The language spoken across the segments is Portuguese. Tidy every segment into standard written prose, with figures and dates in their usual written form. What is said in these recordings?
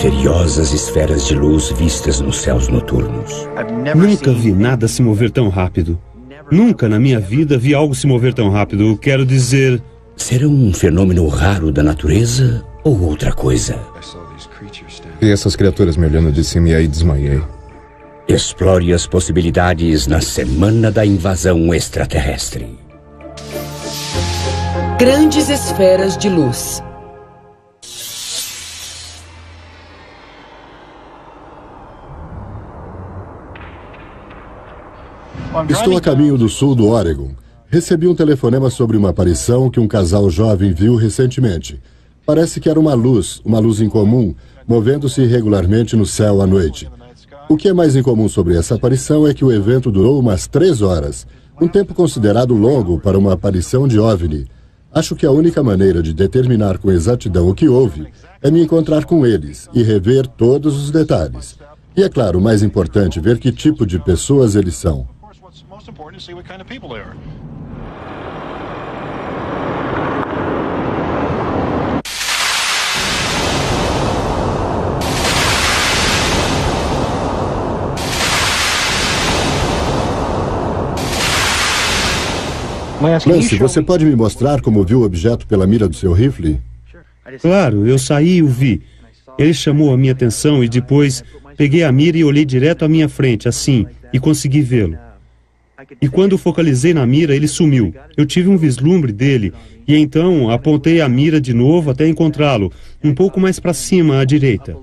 misteriosas esferas de luz vistas nos céus noturnos. Nunca vi nada se mover tão rápido. Nunca na minha vida vi algo se mover tão rápido. Quero dizer... Serão um fenômeno raro da natureza ou outra coisa? Vi essas criaturas me olhando de cima e aí desmaiei. Explore as possibilidades na Semana da Invasão Extraterrestre. Grandes esferas de luz. Estou a caminho do sul do Oregon. Recebi um telefonema sobre uma aparição que um casal jovem viu recentemente. Parece que era uma luz incomum, movendo-se irregularmente no céu à noite. O que é mais incomum sobre essa aparição é que o evento durou umas 3 horas, um tempo considerado longo para uma aparição de OVNI. Acho que a única maneira de determinar com exatidão o que houve é me encontrar com eles e rever todos os detalhes. E é claro, o mais importante, ver que tipo de pessoas eles são. Lance, você pode me mostrar como viu o objeto pela mira do seu rifle? Claro, eu saí e o vi. Ele chamou a minha atenção e depois peguei a mira e olhei direto à minha frente, assim, e consegui vê-lo. E quando focalizei na mira, ele sumiu. Eu tive um vislumbre dele e então apontei a mira de novo até encontrá-lo, um pouco mais para cima, à direita.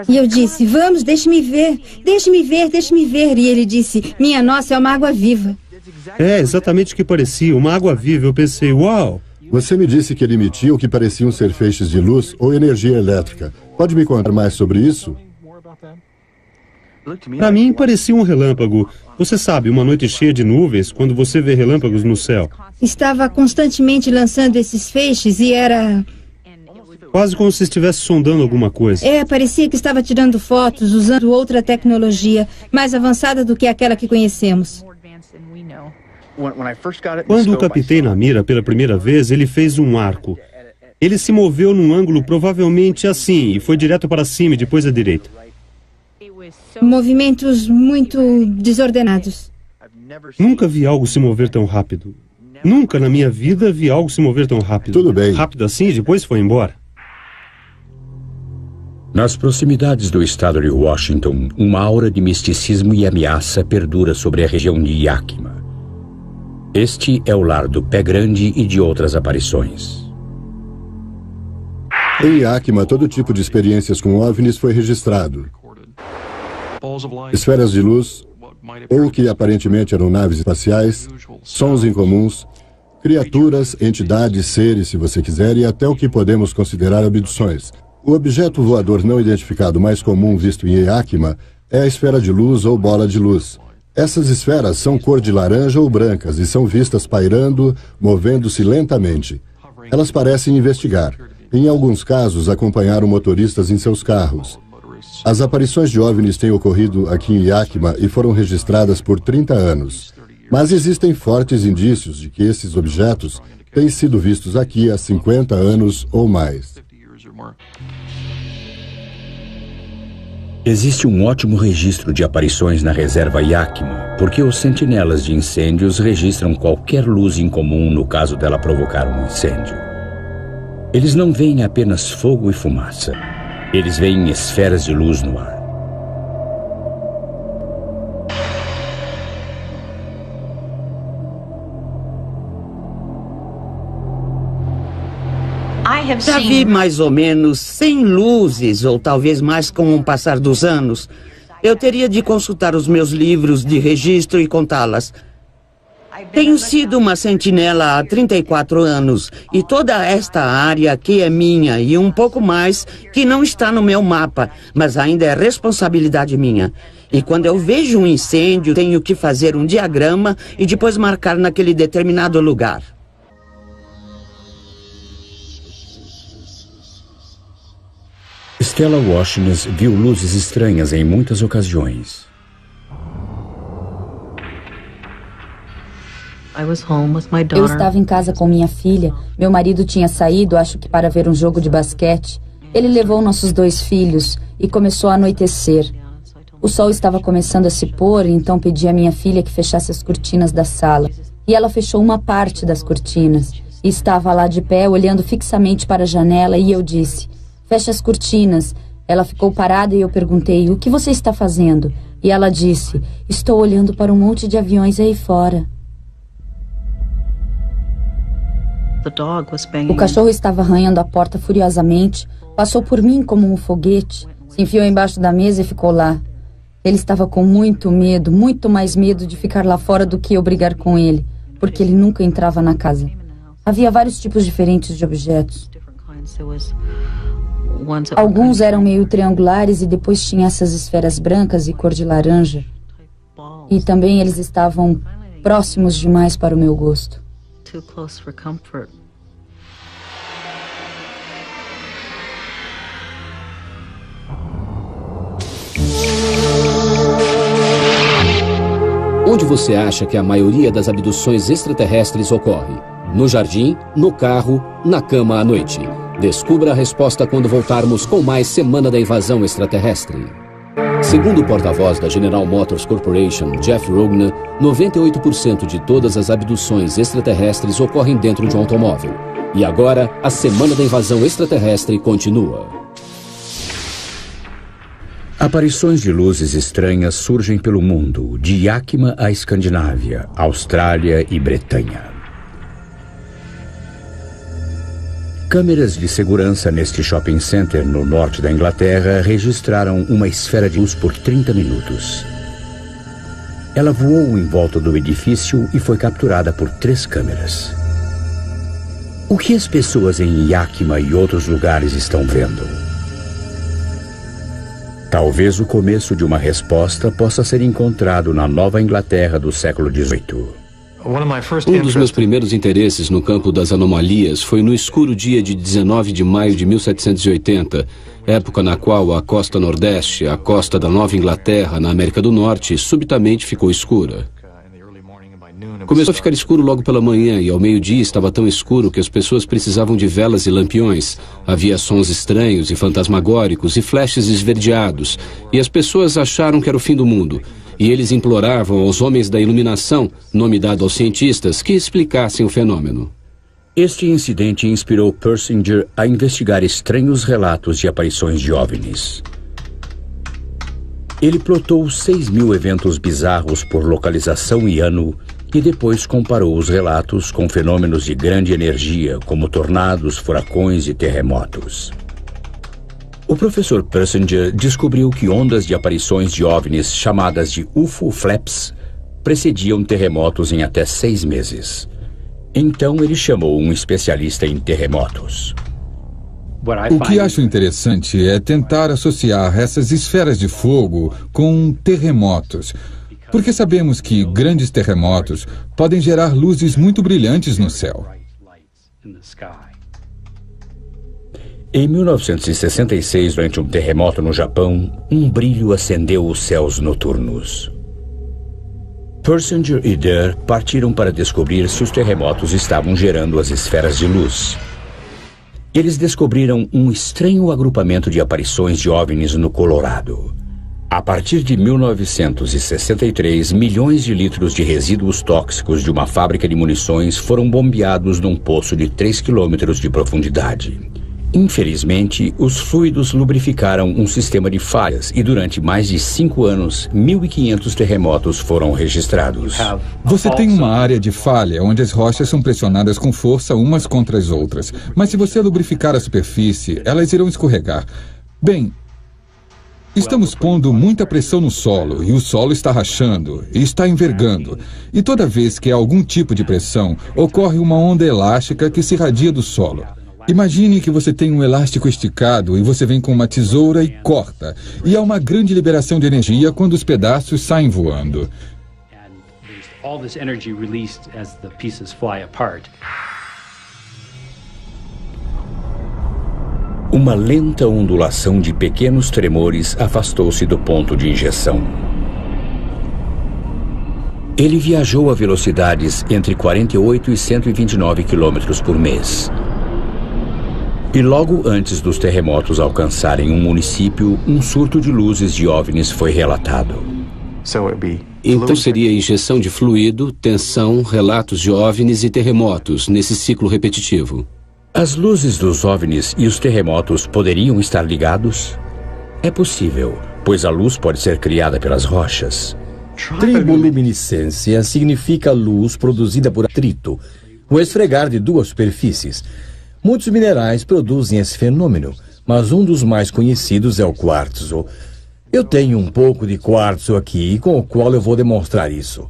E eu disse, vamos, deixe-me ver, deixe-me ver, deixe-me ver. E ele disse, minha nossa, é uma água-viva. É exatamente o que parecia, uma água-viva. Eu pensei, uau! Você me disse que ele emitia o que pareciam ser feixes de luz ou energia elétrica. Pode me contar mais sobre isso? Para mim, parecia um relâmpago. Você sabe, uma noite cheia de nuvens, quando você vê relâmpagos no céu. Estava constantemente lançando esses feixes e era... Quase como se estivesse sondando alguma coisa. Parecia que estava tirando fotos, usando outra tecnologia, mais avançada do que aquela que conhecemos. Quando o captei na mira pela primeira vez, ele fez um arco. Ele se moveu num ângulo provavelmente assim, e foi direto para cima e depois à direita. Movimentos muito desordenados. Nunca vi algo se mover tão rápido. Nunca na minha vida vi algo se mover tão rápido. Tudo bem. Rápido assim e depois foi embora. Nas proximidades do estado de Washington, uma aura de misticismo e ameaça perdura sobre a região de Yakima. Este é o lar do Pé Grande e de outras aparições. Em Yakima, todo tipo de experiências com OVNIs foi registrado. Esferas de luz, ou que aparentemente eram naves espaciais, sons incomuns, criaturas, entidades, seres, se você quiser, e até o que podemos considerar abduções. O objeto voador não identificado mais comum visto em Yakima é a esfera de luz ou bola de luz. Essas esferas são cor de laranja ou brancas e são vistas pairando, movendo-se lentamente. Elas parecem investigar. Em alguns casos, acompanharam motoristas em seus carros. As aparições de OVNIs têm ocorrido aqui em Yakima e foram registradas por 30 anos. Mas existem fortes indícios de que esses objetos têm sido vistos aqui há 50 anos ou mais. Existe um ótimo registro de aparições na reserva Yakima, porque os sentinelas de incêndios registram qualquer luz incomum no caso dela provocar um incêndio. Eles não veem apenas fogo e fumaça. Eles veem esferas de luz no ar. Já vi mais ou menos 100 luzes, ou talvez mais com o passar dos anos. Eu teria de consultar os meus livros de registro e contá-las. Tenho sido uma sentinela há 34 anos, e toda esta área aqui é minha, e um pouco mais que não está no meu mapa, mas ainda é responsabilidade minha. E quando eu vejo um incêndio, tenho que fazer um diagrama e depois marcar naquele determinado lugar. Stella Washington viu luzes estranhas em muitas ocasiões. Eu estava em casa com minha filha. Meu marido tinha saído, acho que para ver um jogo de basquete. Ele levou nossos 2 filhos e começou a anoitecer. O sol estava começando a se pôr, então pedi à minha filha que fechasse as cortinas da sala. E ela fechou uma parte das cortinas. E estava lá de pé, olhando fixamente para a janela, e eu disse: feche as cortinas. Ela ficou parada e eu perguntei: o que você está fazendo? E ela disse: estou olhando para um monte de aviões aí fora. O cachorro estava arranhando a porta furiosamente, passou por mim como um foguete, se enfiou embaixo da mesa e ficou lá. Ele estava com muito medo, muito mais medo de ficar lá fora do que eu brigar com ele, porque ele nunca entrava na casa. Havia vários tipos diferentes de objetos. Alguns eram meio triangulares e depois tinha essas esferas brancas e cor de laranja. E também eles estavam próximos demais para o meu gosto. Onde você acha que a maioria das abduções extraterrestres ocorre? No jardim, no carro, na cama à noite. Descubra a resposta quando voltarmos com mais Semana da Invasão Extraterrestre. Segundo o porta-voz da General Motors Corporation, Jeff Rogner, 98% de todas as abduções extraterrestres ocorrem dentro de um automóvel. E agora, a Semana da Invasão Extraterrestre continua. Aparições de luzes estranhas surgem pelo mundo, de Yakima à Escandinávia, Austrália e Bretanha. Câmeras de segurança neste shopping center no norte da Inglaterra registraram uma esfera de luz por 30 minutos. Ela voou em volta do edifício e foi capturada por 3 câmeras. O que as pessoas em Yakima e outros lugares estão vendo? Talvez o começo de uma resposta possa ser encontrado na Nova Inglaterra do século XVIII. Um dos meus primeiros interesses no campo das anomalias foi no escuro dia de 19 de maio de 1780, época na qual a costa nordeste, a costa da Nova Inglaterra, na América do Norte, subitamente ficou escura. Começou a ficar escuro logo pela manhã e ao meio-dia estava tão escuro que as pessoas precisavam de velas e lampiões. Havia sons estranhos e fantasmagóricos e flashes esverdeados, e as pessoas acharam que era o fim do mundo. E eles imploravam aos homens da iluminação, nome dado aos cientistas, que explicassem o fenômeno. Este incidente inspirou Persinger a investigar estranhos relatos de aparições de OVNIs. Ele plotou 6.000 eventos bizarros por localização e ano e depois comparou os relatos com fenômenos de grande energia, como tornados, furacões e terremotos. O professor Persinger descobriu que ondas de aparições de OVNIs chamadas de UFO flaps precediam terremotos em até 6 meses. Então ele chamou um especialista em terremotos. O que acho interessante é tentar associar essas esferas de fogo com terremotos, porque sabemos que grandes terremotos podem gerar luzes muito brilhantes no céu. Em 1966, durante um terremoto no Japão, um brilho acendeu os céus noturnos. Persinger e Durr partiram para descobrir se os terremotos estavam gerando as esferas de luz. Eles descobriram um estranho agrupamento de aparições de OVNIs no Colorado. A partir de 1963, milhões de litros de resíduos tóxicos de uma fábrica de munições foram bombeados num poço de 3 quilômetros de profundidade. Infelizmente, os fluidos lubrificaram um sistema de falhas e durante mais de 5 anos, 1.500 terremotos foram registrados. Você tem uma área de falha onde as rochas são pressionadas com força umas contra as outras. Mas se você lubrificar a superfície, elas irão escorregar. Bem, estamos pondo muita pressão no solo e o solo está rachando e está envergando. E toda vez que há algum tipo de pressão, ocorre uma onda elástica que se irradia do solo. Imagine que você tem um elástico esticado e você vem com uma tesoura e corta. E há uma grande liberação de energia quando os pedaços saem voando. Uma lenta ondulação de pequenos tremores afastou-se do ponto de injeção. Ele viajou a velocidades entre 48 e 129 km por mês. E logo antes dos terremotos alcançarem um município, um surto de luzes de OVNIs foi relatado. Então seria injeção de fluido, tensão, relatos de OVNIs e terremotos, nesse ciclo repetitivo. As luzes dos OVNIs e os terremotos poderiam estar ligados? É possível, pois a luz pode ser criada pelas rochas. Triboluminescência significa luz produzida por atrito, o esfregar de duas superfícies. Muitos minerais produzem esse fenômeno, mas um dos mais conhecidos é o quartzo. Eu tenho um pouco de quartzo aqui, com o qual eu vou demonstrar isso.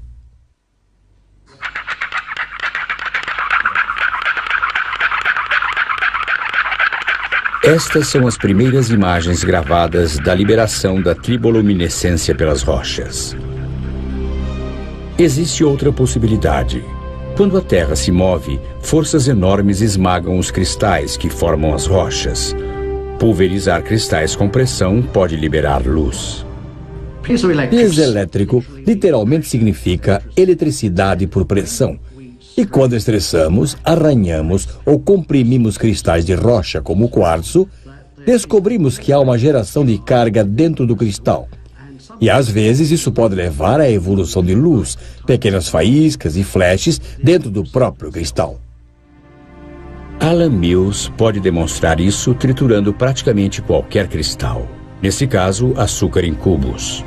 Estas são as primeiras imagens gravadas da liberação da triboluminescência pelas rochas. Existe outra possibilidade. Quando a Terra se move, forças enormes esmagam os cristais que formam as rochas. Pulverizar cristais com pressão pode liberar luz. Piezoelétrico literalmente significa eletricidade por pressão. E quando estressamos, arranhamos ou comprimimos cristais de rocha como o quartzo, descobrimos que há uma geração de carga dentro do cristal. E às vezes isso pode levar à evolução de luz, pequenas faíscas e flashes dentro do próprio cristal. Alan Mills pode demonstrar isso triturando praticamente qualquer cristal. Nesse caso, açúcar em cubos.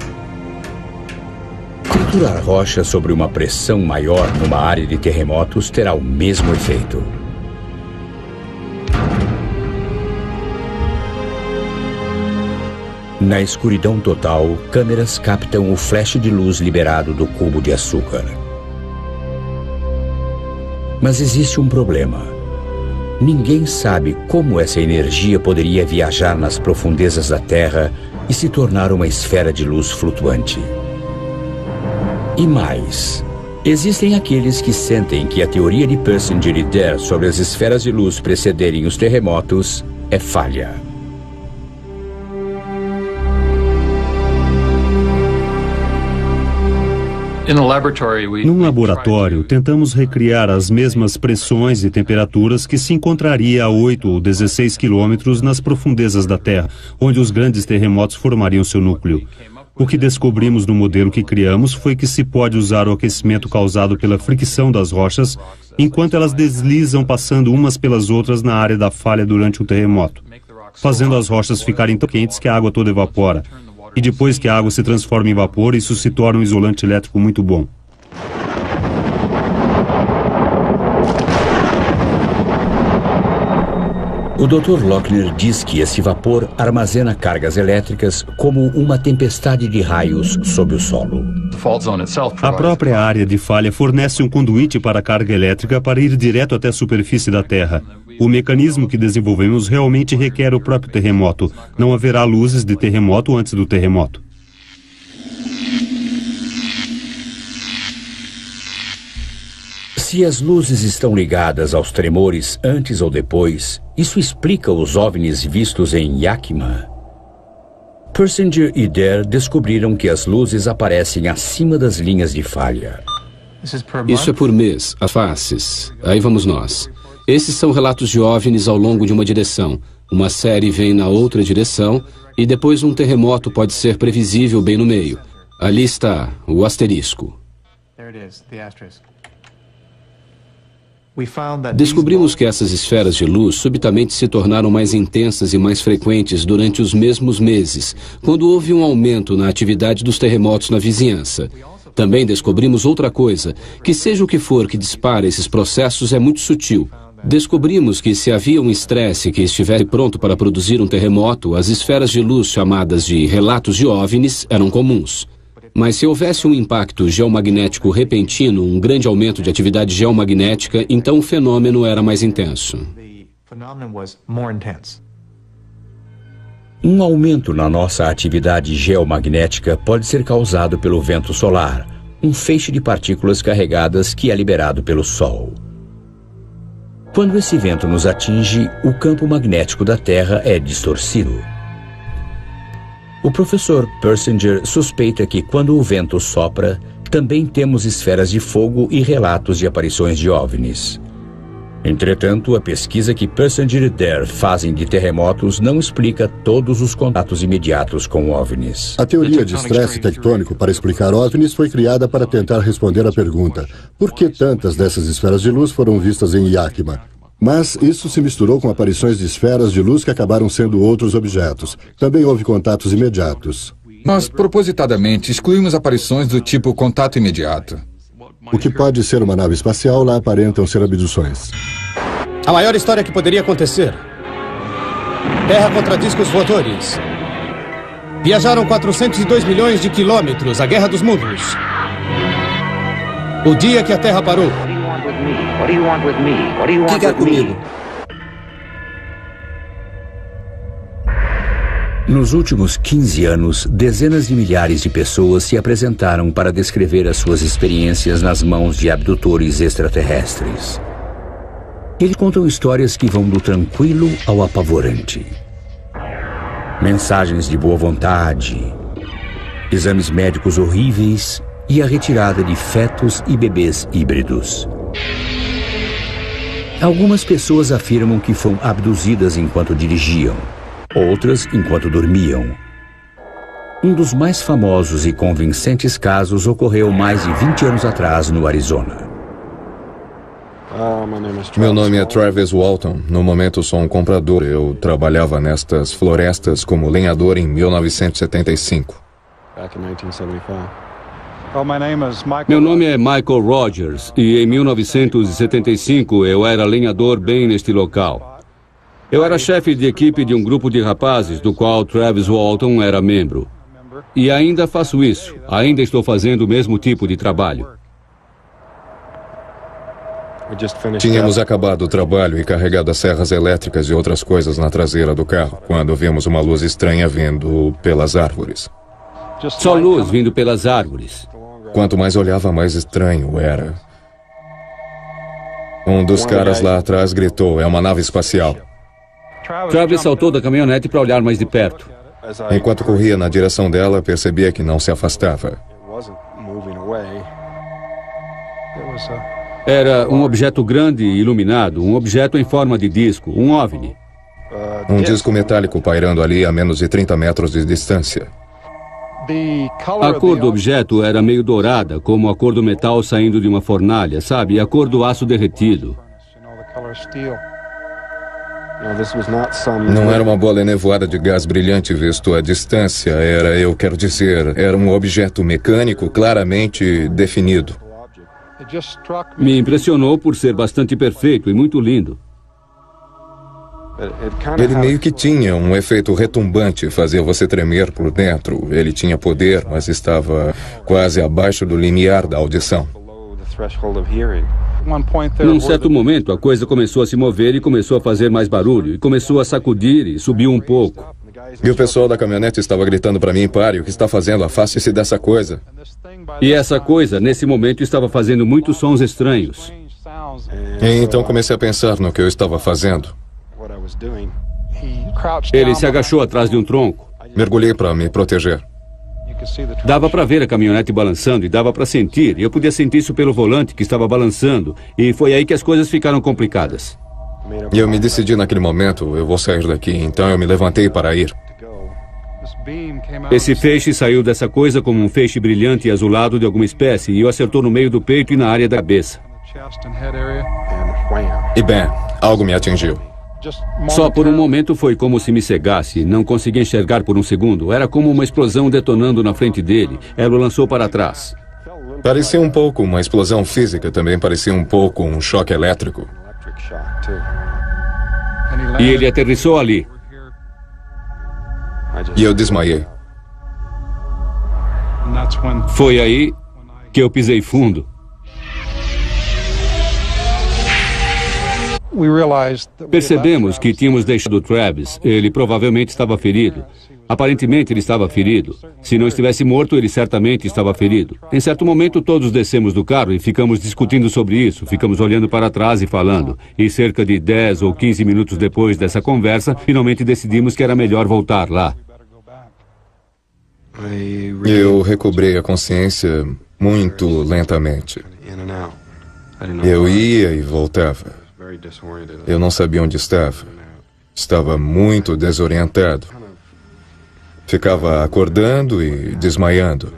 Triturar rocha sobre uma pressão maior numa área de terremotos terá o mesmo efeito. Na escuridão total, câmeras captam o flash de luz liberado do cubo de açúcar. Mas existe um problema. Ninguém sabe como essa energia poderia viajar nas profundezas da Terra e se tornar uma esfera de luz flutuante. E mais, existem aqueles que sentem que a teoria de Persinger e Dare sobre as esferas de luz precederem os terremotos é falha. Num laboratório, tentamos recriar as mesmas pressões e temperaturas que se encontraria a 8 ou 16 quilômetros nas profundezas da Terra, onde os grandes terremotos formariam seu núcleo. O que descobrimos no modelo que criamos foi que se pode usar o aquecimento causado pela fricção das rochas enquanto elas deslizam passando umas pelas outras na área da falha durante um terremoto, fazendo as rochas ficarem tão quentes que a água toda evapora. E depois que a água se transforma em vapor, isso se torna um isolante elétrico muito bom. O Dr. Lochner diz que esse vapor armazena cargas elétricas como uma tempestade de raios sob o solo. A própria área de falha fornece um conduíte para a carga elétrica para ir direto até a superfície da Terra. O mecanismo que desenvolvemos realmente requer o próprio terremoto. Não haverá luzes de terremoto antes do terremoto. Se as luzes estão ligadas aos tremores antes ou depois, isso explica os OVNIs vistos em Yakima. Persinger e Dare descobriram que as luzes aparecem acima das linhas de falha. Isso é por mês, as faces. Aí vamos nós. Esses são relatos de OVNIs ao longo de uma direção. Uma série vem na outra direção e depois um terremoto pode ser previsível bem no meio. Ali está o asterisco. Descobrimos que essas esferas de luz subitamente se tornaram mais intensas e mais frequentes durante os mesmos meses, quando houve um aumento na atividade dos terremotos na vizinhança. Também descobrimos outra coisa, que seja o que for que dispara esses processos é muito sutil. Descobrimos que se havia um estresse que estivesse pronto para produzir um terremoto, as esferas de luz chamadas de relatos de OVNIs eram comuns. Mas se houvesse um impacto geomagnético repentino, um grande aumento de atividade geomagnética, então o fenômeno era mais intenso. Um aumento na nossa atividade geomagnética pode ser causado pelo vento solar, um feixe de partículas carregadas que é liberado pelo Sol. Quando esse vento nos atinge, o campo magnético da Terra é distorcido. O professor Persinger suspeita que quando o vento sopra, também temos esferas de fogo e relatos de aparições de OVNIs. Entretanto, a pesquisa que Persinger e Dare fazem de terremotos não explica todos os contatos imediatos com OVNIs. A teoria de estresse tectônico para explicar OVNIs foi criada para tentar responder à pergunta: por que tantas dessas esferas de luz foram vistas em Yakima? Mas isso se misturou com aparições de esferas de luz que acabaram sendo outros objetos. Também houve contatos imediatos. Nós, propositadamente, excluímos aparições do tipo contato imediato. O que pode ser uma nave espacial lá aparentam ser abduções. A maior história que poderia acontecer. Terra contra discos voadores. Viajaram 402 milhões de quilômetros, a Guerra dos Mundos. O dia que a Terra parou. O que quer comigo? Nos últimos 15 anos, dezenas de milhares de pessoas se apresentaram para descrever as suas experiências nas mãos de abdutores extraterrestres. Eles contam histórias que vão do tranquilo ao apavorante. Mensagens de boa vontade, exames médicos horríveis e a retirada de fetos e bebês híbridos. Algumas pessoas afirmam que foram abduzidas enquanto dirigiam, outras enquanto dormiam. Um dos mais famosos e convincentes casos ocorreu mais de 20 anos atrás no Arizona. Meu nome é Travis Walton. No momento sou um comprador. Eu trabalhava nestas florestas como lenhador em 1975. Meu nome é Michael Rogers e em 1975 eu era lenhador bem neste local. Eu era chefe de equipe de um grupo de rapazes do qual Travis Walton era membro. E ainda faço isso. Ainda estou fazendo o mesmo tipo de trabalho. Tínhamos acabado o trabalho e carregado as serras elétricas e outras coisas na traseira do carro, quando vimos uma luz estranha vindo pelas árvores. Só luz vindo pelas árvores. Quanto mais olhava, mais estranho era. Um dos caras lá atrás gritou: "É uma nave espacial." Travis saltou da caminhonete para olhar mais de perto. Enquanto corria na direção dela, percebia que não se afastava. Era um objeto grande e iluminado, um objeto em forma de disco, um OVNI. Um disco metálico pairando ali a menos de 30 metros de distância. A cor do objeto era meio dourada, como a cor do metal saindo de uma fornalha, sabe? A cor do aço derretido. Não era uma bola enevoada de gás brilhante visto à distância. Era um objeto mecânico claramente definido. Me impressionou por ser bastante perfeito e muito lindo. Ele meio que tinha um efeito retumbante, fazia você tremer por dentro. Ele tinha poder, mas estava quase abaixo do limiar da audição. Num certo momento, a coisa começou a se mover e começou a fazer mais barulho, e começou a sacudir e subiu um pouco. E o pessoal da caminhonete estava gritando para mim: "Pare, o que está fazendo? Afaste-se dessa coisa." E essa coisa, nesse momento, estava fazendo muitos sons estranhos. E então comecei a pensar no que eu estava fazendo. Ele se agachou atrás de um tronco. Mergulhei para me proteger. Dava para ver a caminhonete balançando e dava para sentir. E eu podia sentir isso pelo volante que estava balançando. E foi aí que as coisas ficaram complicadas. E eu me decidi naquele momento: eu vou sair daqui. Então eu me levantei para ir. Esse feixe saiu dessa coisa como um feixe brilhante e azulado de alguma espécie e o acertou no meio do peito e na área da cabeça. E bem, algo me atingiu. Só por um momento foi como se me cegasse. Não consegui enxergar por um segundo. Era como uma explosão detonando na frente dele. Ela o lançou para trás. Parecia um pouco uma explosão física, também parecia um pouco um choque elétrico. E ele aterrissou ali. E eu desmaiei. Foi aí que eu pisei fundo. Percebemos que tínhamos deixado Travis. Ele provavelmente estava ferido. Aparentemente ele estava ferido. Se não estivesse morto, ele certamente estava ferido. Em certo momento, todos descemos do carro e ficamos discutindo sobre isso. Ficamos olhando para trás e falando. E cerca de 10 ou 15 minutos depois dessa conversa, finalmente decidimos que era melhor voltar lá. Eu recobrei a consciência muito lentamente. Eu ia e voltava. Eu não sabia onde estava. Estava muito desorientado. Ficava acordando e desmaiando.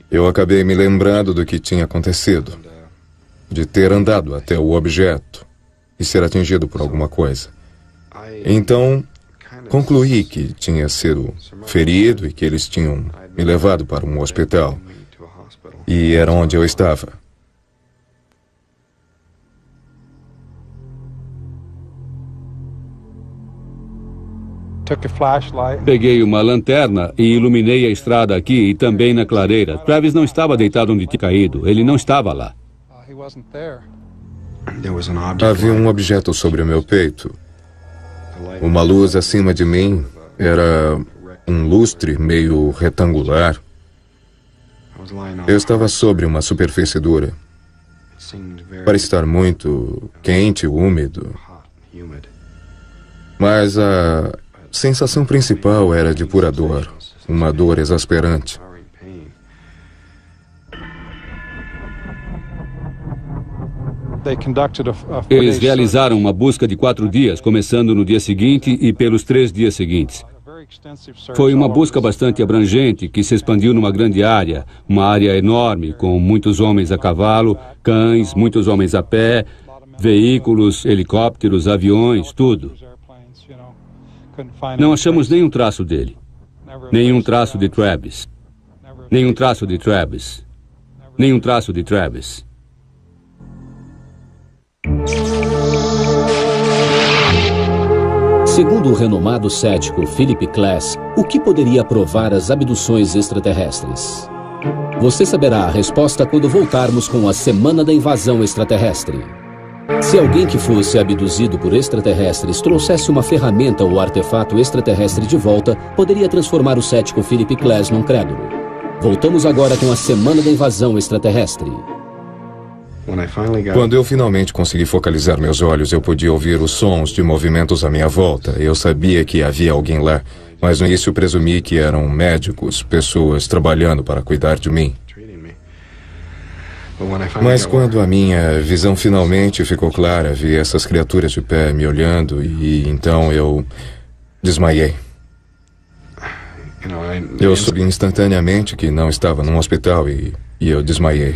Eu acabei me lembrando do que tinha acontecido, de ter andado até o objeto e ser atingido por alguma coisa. Então, concluí que tinha sido ferido e que eles tinham me levado para um hospital. E era onde eu estava. Peguei uma lanterna e iluminei a estrada aqui e também na clareira. Travis não estava deitado onde tinha caído. Ele não estava lá. Havia um objeto sobre o meu peito. Uma luz acima de mim. Era um lustre meio retangular. Eu estava sobre uma superfície dura. Parecia estar muito quente, úmido. Mas a sensação principal era de pura dor, uma dor exasperante. Eles realizaram uma busca de 4 dias, começando no dia seguinte e pelos 3 dias seguintes. Foi uma busca bastante abrangente, que se expandiu numa grande área, uma área enorme, com muitos homens a cavalo, cães, muitos homens a pé, veículos, helicópteros, aviões, tudo. Não achamos nenhum traço dele. Nenhum traço de Travis. Nenhum traço de Travis. Nenhum traço de Travis. Segundo o renomado cético Philip Klass, o que poderia provar as abduções extraterrestres? Você saberá a resposta quando voltarmos com a Semana da Invasão Extraterrestre. Se alguém que fosse abduzido por extraterrestres trouxesse uma ferramenta ou artefato extraterrestre de volta, poderia transformar o cético Philip Klass num crédulo. Voltamos agora com a Semana da Invasão Extraterrestre. Quando eu finalmente consegui focalizar meus olhos, eu podia ouvir os sons de movimentos à minha volta. Eu sabia que havia alguém lá, mas no início presumi que eram médicos, pessoas trabalhando para cuidar de mim. Mas quando a minha visão finalmente ficou clara, vi essas criaturas de pé me olhando e então eu desmaiei. Eu soube instantaneamente que não estava num hospital e eu desmaiei.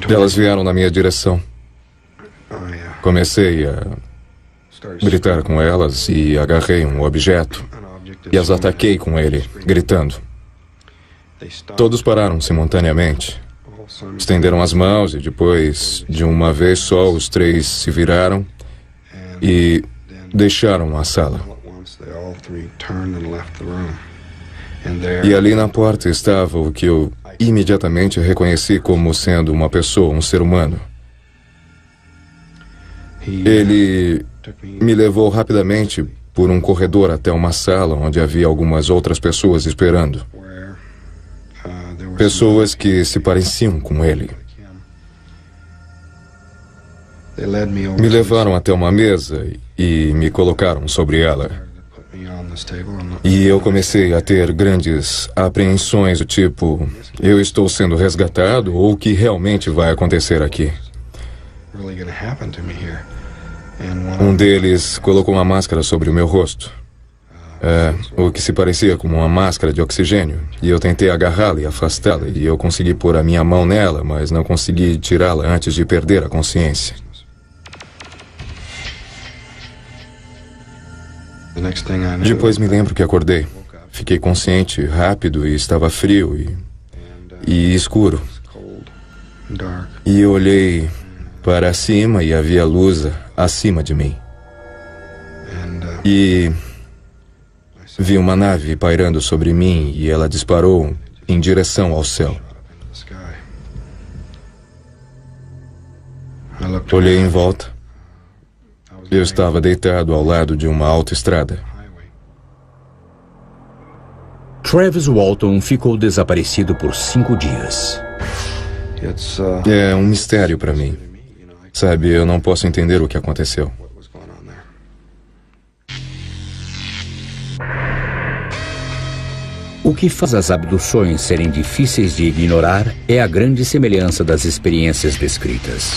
Elas vieram na minha direção. Comecei a gritar com elas e agarrei um objeto e as ataquei com ele, gritando. Todos pararam simultaneamente. Estenderam as mãos e depois, de uma vez só, os 3 se viraram e deixaram a sala. E ali na porta estava o que eu imediatamente reconheci como sendo uma pessoa, um ser humano. Ele me levou rapidamente por um corredor até uma sala onde havia algumas outras pessoas esperando. Pessoas que se pareciam com ele. Me levaram até uma mesa e me colocaram sobre ela. E eu comecei a ter grandes apreensões do tipo, eu estou sendo resgatado ou o que realmente vai acontecer aqui? Um deles colocou uma máscara sobre o meu rosto. O que se parecia com uma máscara de oxigênio. E eu tentei agarrá-la e afastá-la. E eu consegui pôr a minha mão nela, mas não consegui tirá-la antes de perder a consciência. Depois me lembro que acordei. Fiquei consciente rápido e estava frio e escuro. E eu olhei para cima e havia luz acima de mim. E vi uma nave pairando sobre mim e ela disparou em direção ao céu. Olhei em volta. Eu estava deitado ao lado de uma autoestrada. Travis Walton ficou desaparecido por 5 dias. É um mistério para mim. Sabe, eu não posso entender o que aconteceu. O que faz as abduções serem difíceis de ignorar é a grande semelhança das experiências descritas.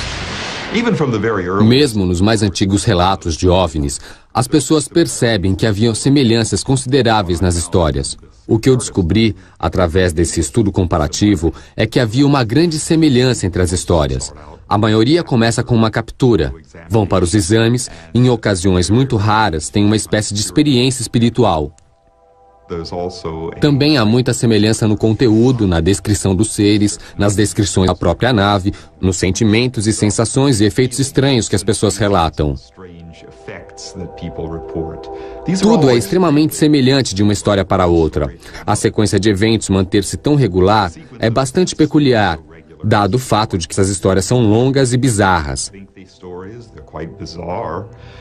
Mesmo nos mais antigos relatos de OVNIs, as pessoas percebem que haviam semelhanças consideráveis nas histórias. O que eu descobri, através desse estudo comparativo, é que havia uma grande semelhança entre as histórias. A maioria começa com uma captura, vão para os exames e, em ocasiões muito raras, têm uma espécie de experiência espiritual. Também há muita semelhança no conteúdo, na descrição dos seres, nas descrições da própria nave, nos sentimentos e sensações e efeitos estranhos que as pessoas relatam. Tudo é extremamente semelhante de uma história para outra. A sequência de eventos manter-se tão regular é bastante peculiar, dado o fato de que essas histórias são longas e bizarras.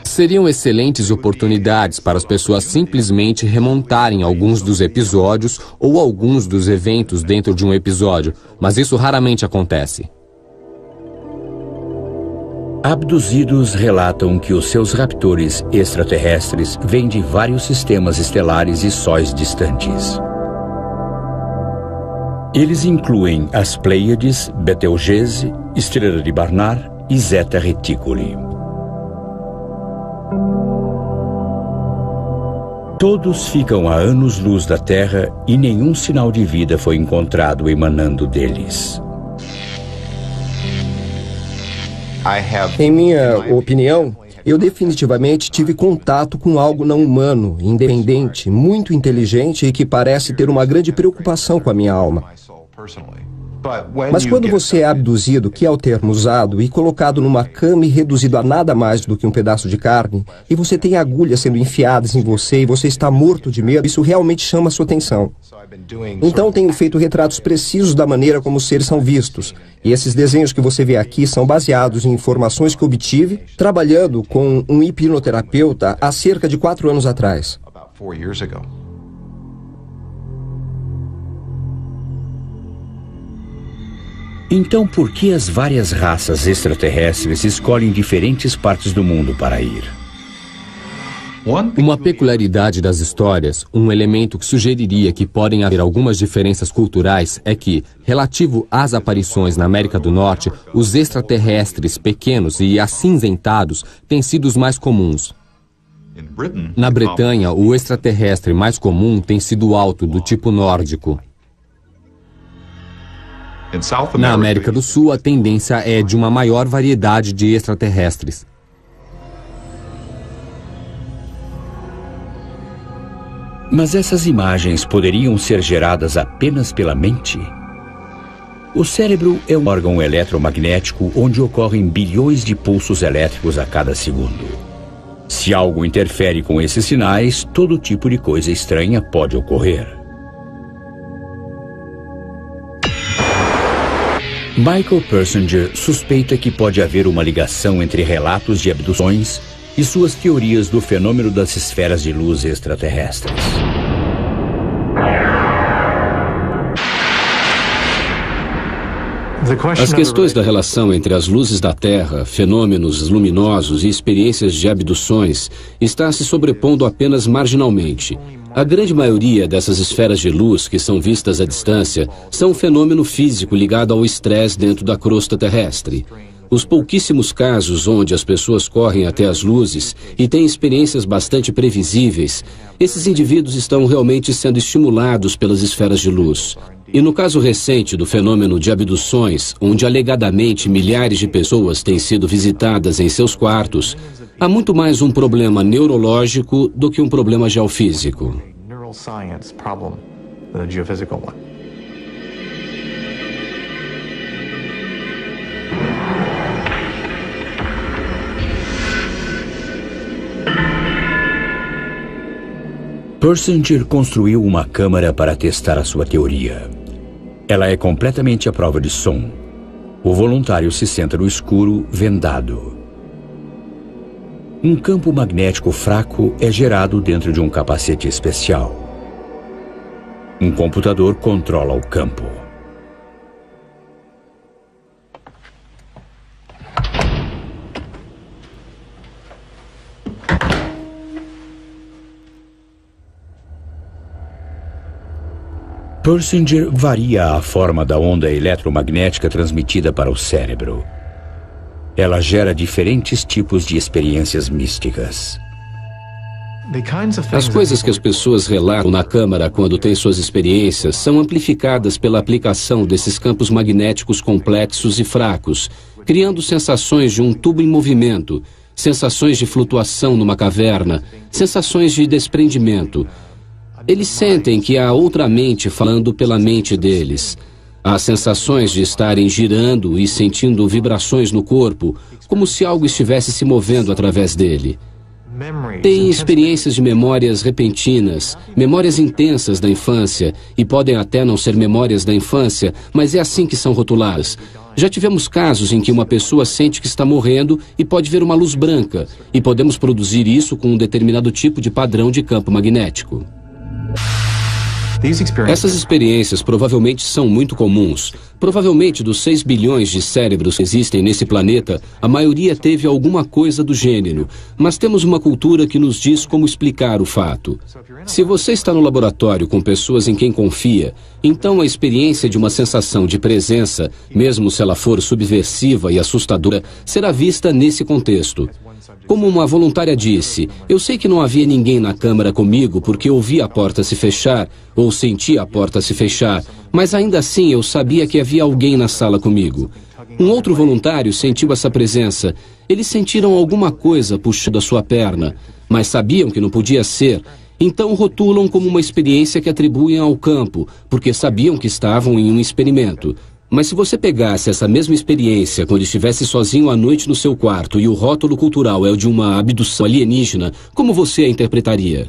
Seriam excelentes oportunidades para as pessoas simplesmente remontarem alguns dos episódios ou alguns dos eventos dentro de um episódio, mas isso raramente acontece. Abduzidos relatam que os seus raptores extraterrestres vêm de vários sistemas estelares e sóis distantes. Eles incluem as Pleiades, Betelgeuse, Estrela de Barnard e Zeta Reticuli. Todos ficam a anos-luz da Terra e nenhum sinal de vida foi encontrado emanando deles. Em minha opinião, eu definitivamente tive contato com algo não humano, independente, muito inteligente e que parece ter uma grande preocupação com a minha alma. Mas quando você é abduzido, que é o termo usado, e colocado numa cama e reduzido a nada mais do que um pedaço de carne, e você tem agulhas sendo enfiadas em você e você está morto de medo, isso realmente chama a sua atenção. Então tenho feito retratos precisos da maneira como os seres são vistos. E esses desenhos que você vê aqui são baseados em informações que obtive trabalhando com um hipnoterapeuta há cerca de 4 anos atrás. Então, por que as várias raças extraterrestres escolhem diferentes partes do mundo para ir? Uma peculiaridade das histórias, um elemento que sugeriria que podem haver algumas diferenças culturais, é que, relativo às aparições na América do Norte, os extraterrestres pequenos e acinzentados têm sido os mais comuns. Na Bretanha, o extraterrestre mais comum tem sido alto, do tipo nórdico. Na América do Sul, a tendência é de uma maior variedade de extraterrestres. Mas essas imagens poderiam ser geradas apenas pela mente? O cérebro é um órgão eletromagnético onde ocorrem bilhões de pulsos elétricos a cada segundo. Se algo interfere com esses sinais, todo tipo de coisa estranha pode ocorrer. Michael Persinger suspeita que pode haver uma ligação entre relatos de abduções e suas teorias do fenômeno das esferas de luz extraterrestres. As questões da relação entre as luzes da Terra, fenômenos luminosos e experiências de abduções está se sobrepondo apenas marginalmente. A grande maioria dessas esferas de luz que são vistas à distância são um fenômeno físico ligado ao estresse dentro da crosta terrestre. Os pouquíssimos casos onde as pessoas correm até as luzes e têm experiências bastante previsíveis, esses indivíduos estão realmente sendo estimulados pelas esferas de luz. E no caso recente do fenômeno de abduções, onde alegadamente milhares de pessoas têm sido visitadas em seus quartos, há muito mais um problema neurológico do que um problema geofísico. Persinger construiu uma câmara para testar a sua teoria. Ela é completamente à prova de som. O voluntário se senta no escuro, vendado. Um campo magnético fraco é gerado dentro de um capacete especial. Um computador controla o campo. Persinger varia a forma da onda eletromagnética transmitida para o cérebro. Ela gera diferentes tipos de experiências místicas. As coisas que as pessoas relatam na câmara quando têm suas experiências são amplificadas pela aplicação desses campos magnéticos complexos e fracos, criando sensações de um tubo em movimento, sensações de flutuação numa caverna, sensações de desprendimento. Eles sentem que há outra mente falando pela mente deles. Há sensações de estarem girando e sentindo vibrações no corpo, como se algo estivesse se movendo através dele. Têm experiências de memórias repentinas, memórias intensas da infância, e podem até não ser memórias da infância, mas é assim que são rotuladas. Já tivemos casos em que uma pessoa sente que está morrendo e pode ver uma luz branca, e podemos produzir isso com um determinado tipo de padrão de campo magnético. Essas experiências provavelmente são muito comuns. Provavelmente dos 6 bilhões de cérebros que existem nesse planeta, a maioria teve alguma coisa do gênero, mas temos uma cultura que nos diz como explicar o fato. Se você está no laboratório com pessoas em quem confia, então a experiência de uma sensação de presença, mesmo se ela for subversiva e assustadora, será vista nesse contexto. Como uma voluntária disse, eu sei que não havia ninguém na câmara comigo porque ouvi a porta se fechar ou senti a porta se fechar, mas ainda assim eu sabia que havia alguém na sala comigo. Um outro voluntário sentiu essa presença. Eles sentiram alguma coisa puxando a sua perna, mas sabiam que não podia ser. Então rotulam como uma experiência que atribuem ao campo, porque sabiam que estavam em um experimento. Mas se você pegasse essa mesma experiência quando estivesse sozinho à noite no seu quarto e o rótulo cultural é o de uma abdução alienígena, como você a interpretaria?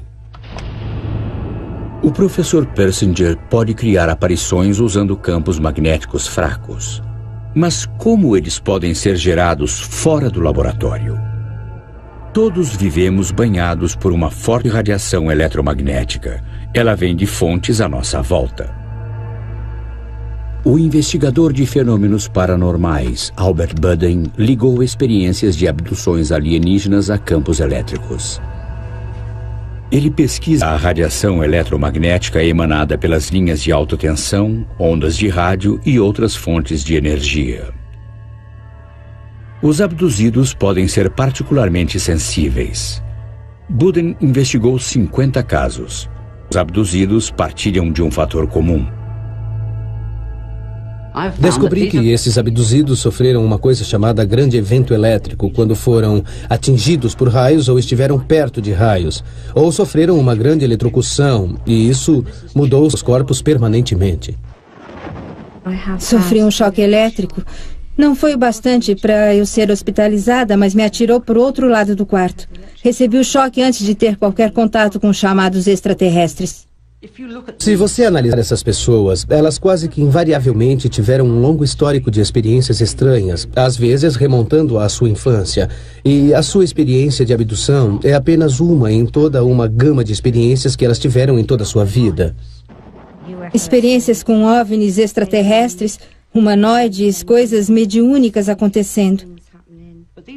O professor Persinger pode criar aparições usando campos magnéticos fracos. Mas como eles podem ser gerados fora do laboratório? Todos vivemos banhados por uma forte radiação eletromagnética. Ela vem de fontes à nossa volta. O investigador de fenômenos paranormais, Albert Budden, ligou experiências de abduções alienígenas a campos elétricos. Ele pesquisa a radiação eletromagnética emanada pelas linhas de alta tensão, ondas de rádio e outras fontes de energia. Os abduzidos podem ser particularmente sensíveis. Budden investigou 50 casos. Os abduzidos partilham de um fator comum. Descobri que esses abduzidos sofreram uma coisa chamada grande evento elétrico quando foram atingidos por raios ou estiveram perto de raios, ou sofreram uma grande eletrocução, e isso mudou os corpos permanentemente. Sofri um choque elétrico. Não foi o bastante para eu ser hospitalizada, mas me atirou para o outro lado do quarto. Recebi o choque antes de ter qualquer contato com chamados extraterrestres. Se você analisar essas pessoas, elas quase que invariavelmente tiveram um longo histórico de experiências estranhas, às vezes remontando à sua infância. E a sua experiência de abdução é apenas uma em toda uma gama de experiências que elas tiveram em toda a sua vida. Experiências com OVNIs extraterrestres, humanoides, coisas mediúnicas acontecendo.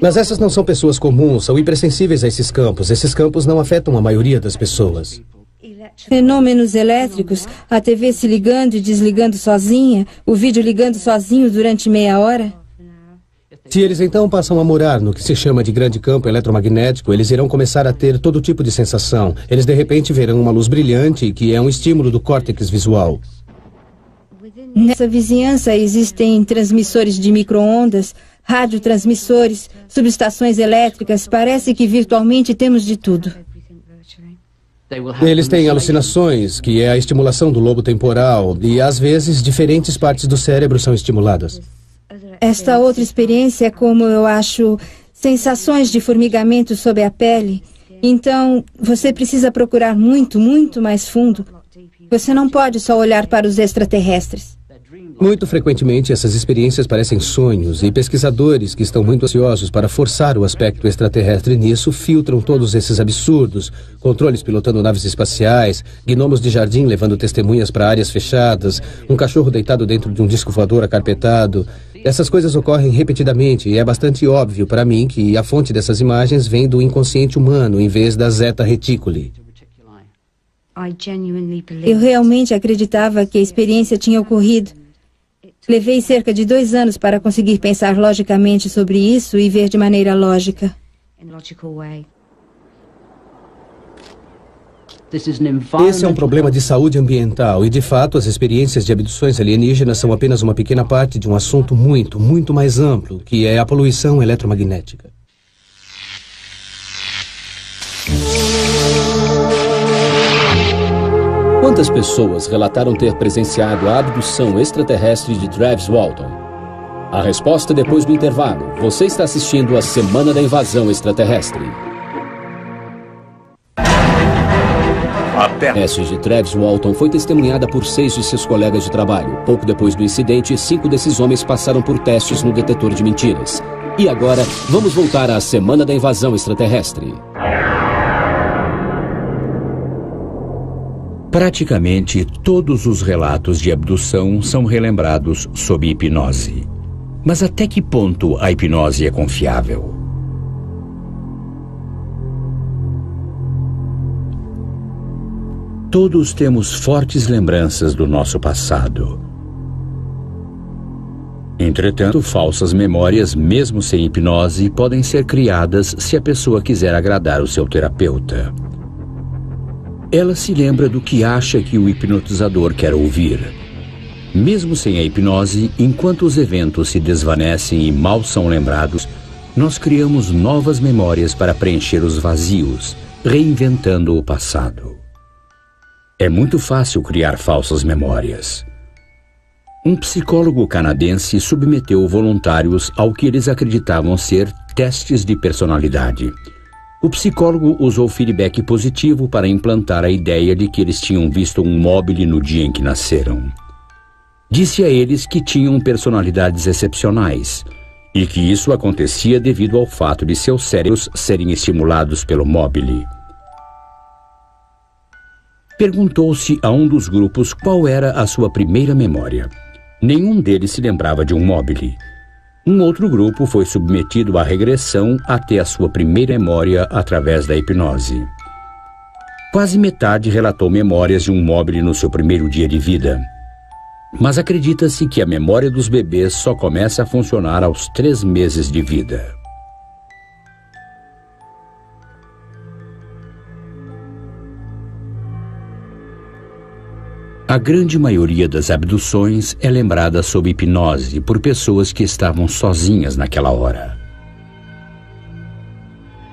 Mas essas não são pessoas comuns, são hipersensíveis a esses campos. Esses campos não afetam a maioria das pessoas. Fenômenos elétricos, a TV se ligando e desligando sozinha, o vídeo ligando sozinho durante meia hora. Se eles então passam a morar no que se chama de grande campo eletromagnético, eles irão começar a ter todo tipo de sensação. Eles de repente verão uma luz brilhante, que é um estímulo do córtex visual. Nessa vizinhança existem transmissores de micro-ondas, radiotransmissores, subestações elétricas. Parece que virtualmente temos de tudo. Eles têm alucinações, que é a estimulação do lobo temporal, e às vezes diferentes partes do cérebro são estimuladas. Esta outra experiência é como eu acho sensações de formigamento sob a pele. Então, você precisa procurar muito, muito mais fundo. Você não pode só olhar para os extraterrestres. Muito frequentemente, essas experiências parecem sonhos, e pesquisadores que estão muito ansiosos para forçar o aspecto extraterrestre nisso filtram todos esses absurdos. Controles pilotando naves espaciais, gnomos de jardim levando testemunhas para áreas fechadas, um cachorro deitado dentro de um disco voador acarpetado. Essas coisas ocorrem repetidamente, e é bastante óbvio para mim que a fonte dessas imagens vem do inconsciente humano em vez da zeta reticuli. Eu realmente acreditava que a experiência tinha ocorrido. Levei cerca de 2 anos para conseguir pensar logicamente sobre isso e ver de maneira lógica. Esse é um problema de saúde ambiental e, de fato, as experiências de abduções alienígenas são apenas uma pequena parte de um assunto muito mais amplo, que é a poluição eletromagnética. Quantas pessoas relataram ter presenciado a abdução extraterrestre de Travis Walton? A resposta depois do intervalo. Você está assistindo a Semana da Invasão Extraterrestre. A teste de Travis Walton foi testemunhada por 6 de seus colegas de trabalho. Pouco depois do incidente, 5 desses homens passaram por testes no detetor de mentiras. E agora, vamos voltar à Semana da Invasão Extraterrestre. Praticamente todos os relatos de abdução são relembrados sob hipnose. Mas até que ponto a hipnose é confiável? Todos temos fortes lembranças do nosso passado. Entretanto, falsas memórias, mesmo sem hipnose, podem ser criadas se a pessoa quiser agradar o seu terapeuta. Ela se lembra do que acha que o hipnotizador quer ouvir. Mesmo sem a hipnose, enquanto os eventos se desvanecem e mal são lembrados, nós criamos novas memórias para preencher os vazios, reinventando o passado. É muito fácil criar falsas memórias. Um psicólogo canadense submeteu voluntários ao que eles acreditavam ser testes de personalidade. O psicólogo usou feedback positivo para implantar a ideia de que eles tinham visto um mobile no dia em que nasceram. Disse a eles que tinham personalidades excepcionais e que isso acontecia devido ao fato de seus cérebros serem estimulados pelo mobile. Perguntou-se a um dos grupos qual era a sua primeira memória. Nenhum deles se lembrava de um mobile. Um outro grupo foi submetido à regressão até a sua primeira memória através da hipnose. Quase metade relatou memórias de um mobile no seu primeiro dia de vida. Mas acredita-se que a memória dos bebês só começa a funcionar aos 3 meses de vida. A grande maioria das abduções é lembrada sob hipnose por pessoas que estavam sozinhas naquela hora.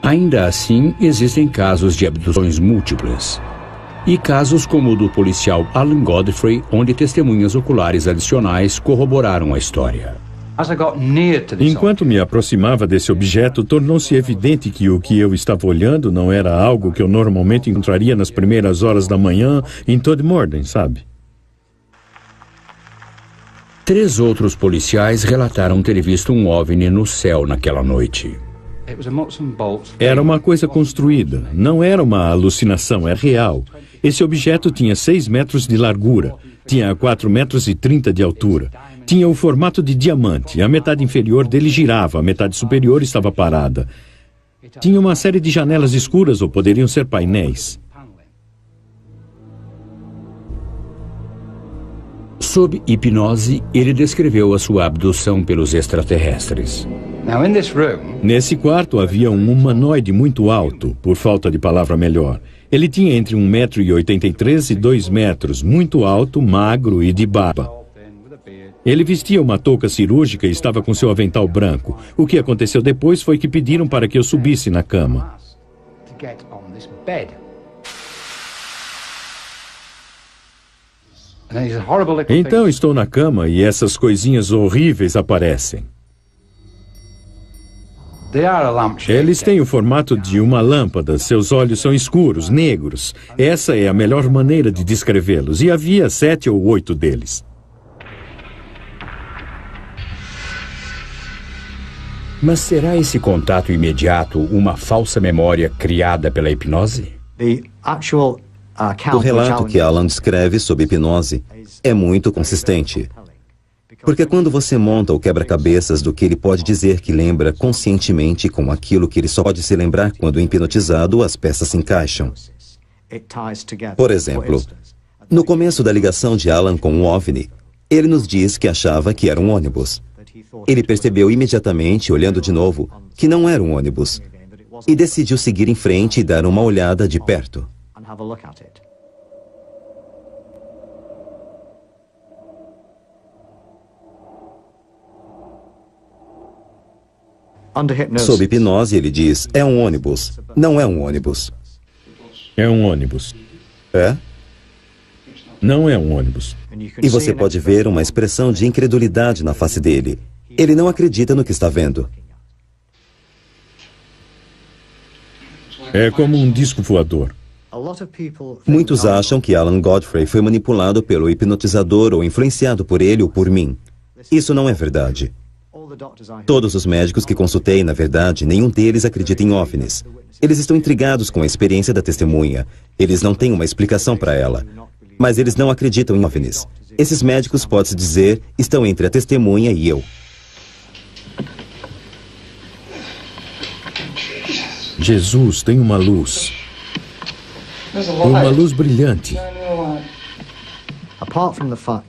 Ainda assim, existem casos de abduções múltiplas. E casos como o do policial Alan Godfrey, onde testemunhas oculares adicionais corroboraram a história. Enquanto me aproximava desse objeto, tornou-se evidente que o que eu estava olhando não era algo que eu normalmente encontraria nas primeiras horas da manhã em Todmorden, sabe? 3 outros policiais relataram ter visto um OVNI no céu naquela noite. Era uma coisa construída, não era uma alucinação, era real. Esse objeto tinha 6 metros de largura, tinha 4,30 metros de altura. Tinha o formato de diamante, a metade inferior dele girava, a metade superior estava parada. Tinha uma série de janelas escuras ou poderiam ser painéis. Sob hipnose, ele descreveu a sua abdução pelos extraterrestres. Nesse quarto havia um humanoide muito alto, por falta de palavra melhor. Ele tinha entre 1,83 m e 2 metros, muito alto, magro e de barba. Ele vestia uma touca cirúrgica e estava com seu avental branco. O que aconteceu depois foi que pediram para que eu subisse na cama. Então estou na cama e essas coisinhas horríveis aparecem. Eles têm o formato de uma lâmpada, seus olhos são escuros, negros. Essa é a melhor maneira de descrevê-los, e havia 7 ou 8 deles. Mas será esse contato imediato uma falsa memória criada pela hipnose? O relato que Alan descreve sob hipnose é muito consistente. Porque quando você monta o quebra-cabeças do que ele pode dizer que lembra conscientemente com aquilo que ele só pode se lembrar quando hipnotizado, as peças se encaixam. Por exemplo, no começo da ligação de Alan com o OVNI, ele nos diz que achava que era um ônibus. Ele percebeu imediatamente, olhando de novo, que não era um ônibus, e decidiu seguir em frente e dar uma olhada de perto. Sob hipnose, ele diz, é um ônibus. Não é um ônibus. É um ônibus. É? Não é um ônibus. E você pode ver uma expressão de incredulidade na face dele. Ele não acredita no que está vendo. É como um disco voador. Muitos acham que Alan Godfrey foi manipulado pelo hipnotizador ou influenciado por ele ou por mim. Isso não é verdade. Todos os médicos que consultei, na verdade, nenhum deles acredita em OVNIs. Eles estão intrigados com a experiência da testemunha. Eles não têm uma explicação para ela. Mas eles não acreditam em OVNIs. Esses médicos, pode-se dizer, estão entre a testemunha e eu. Jesus tem uma luz. Uma luz brilhante.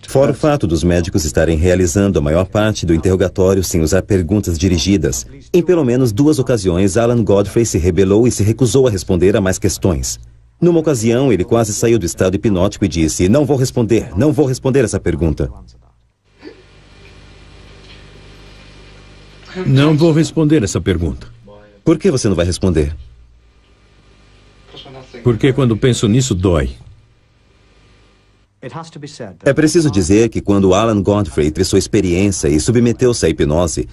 Fora o fato dos médicos estarem realizando a maior parte do interrogatório sem usar perguntas dirigidas, em pelo menos 2 ocasiões, Alan Godfrey se rebelou e se recusou a responder a mais questões. Numa ocasião, ele quase saiu do estado hipnótico e disse, não vou responder essa pergunta. Não vou responder essa pergunta. Por que você não vai responder? Porque quando penso nisso, dói. É preciso dizer que quando Alan Godfrey fez sua experiência e submeteu-se à hipnose,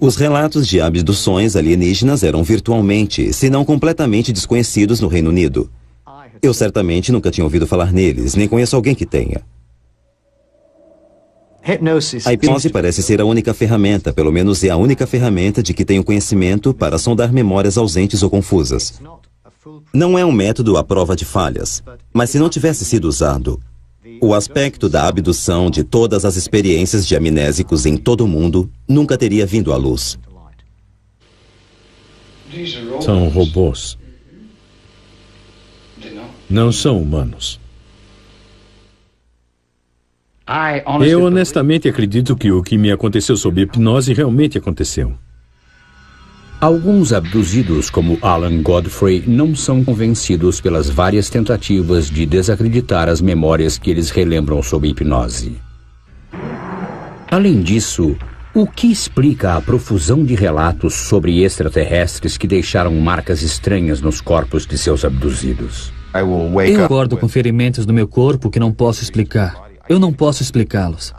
os relatos de abduções alienígenas eram virtualmente, se não completamente desconhecidos no Reino Unido. Eu certamente nunca tinha ouvido falar neles, nem conheço alguém que tenha. A hipnose parece ser a única ferramenta, pelo menos é a única ferramenta de que tenho conhecimento para sondar memórias ausentes ou confusas. Não é um método à prova de falhas, mas se não tivesse sido usado, o aspecto da abdução de todas as experiências de amnésicos em todo o mundo nunca teria vindo à luz. São robôs. Não são humanos. Eu honestamente acredito que o que me aconteceu sob hipnose realmente aconteceu. Alguns abduzidos, como Alan Godfrey, não são convencidos pelas várias tentativas de desacreditar as memórias que eles relembram sob hipnose. Além disso, o que explica a profusão de relatos sobre extraterrestres que deixaram marcas estranhas nos corpos de seus abduzidos? Eu acordo com ferimentos no meu corpo que não posso explicar. Eu não posso explicá-los.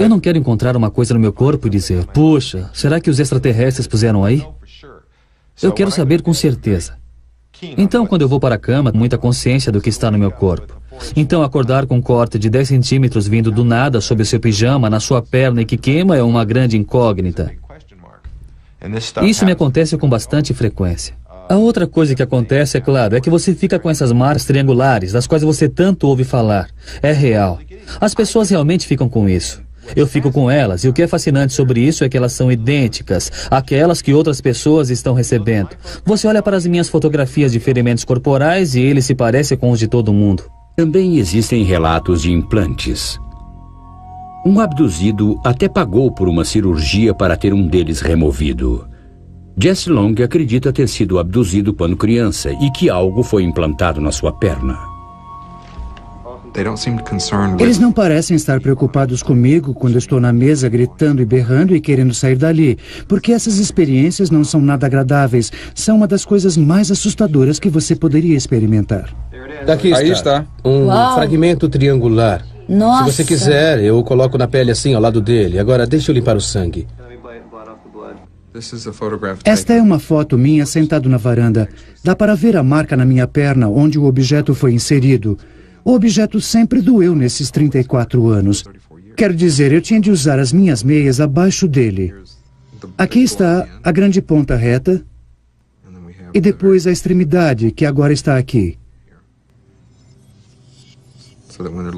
Eu não quero encontrar uma coisa no meu corpo e dizer, puxa, será que os extraterrestres puseram aí? Eu quero saber com certeza. Então, quando eu vou para a cama, muita consciência do que está no meu corpo. Então, acordar com um corte de 10 centímetros vindo do nada sob o seu pijama, na sua perna e que queima é uma grande incógnita. Isso me acontece com bastante frequência. A outra coisa que acontece, é claro, é que você fica com essas marcas triangulares, das quais você tanto ouve falar. É real. As pessoas realmente ficam com isso. Eu fico com elas, e o que é fascinante sobre isso é que elas são idênticas àquelas que outras pessoas estão recebendo. Você olha para as minhas fotografias de ferimentos corporais e eles se parecem com os de todo mundo. Também existem relatos de implantes. Um abduzido até pagou por uma cirurgia para ter um deles removido. Jesse Long acredita ter sido abduzido quando criança e que algo foi implantado na sua perna. Eles não parecem estar preocupados comigo quando estou na mesa gritando e berrando e querendo sair dali, porque essas experiências não são nada agradáveis. São uma das coisas mais assustadoras que você poderia experimentar. Daqui está. Aí está. Um fragmento triangular. Nossa. Se você quiser, eu o coloco na pele assim ao lado dele. Agora deixa eu limpar o sangue. Esta é uma foto minha sentado na varanda. Dá para ver a marca na minha perna onde o objeto foi inserido. O objeto sempre doeu nesses 34 anos. Quero dizer, eu tinha de usar as minhas meias abaixo dele. Aqui está a grande ponta reta e depois a extremidade, que agora está aqui.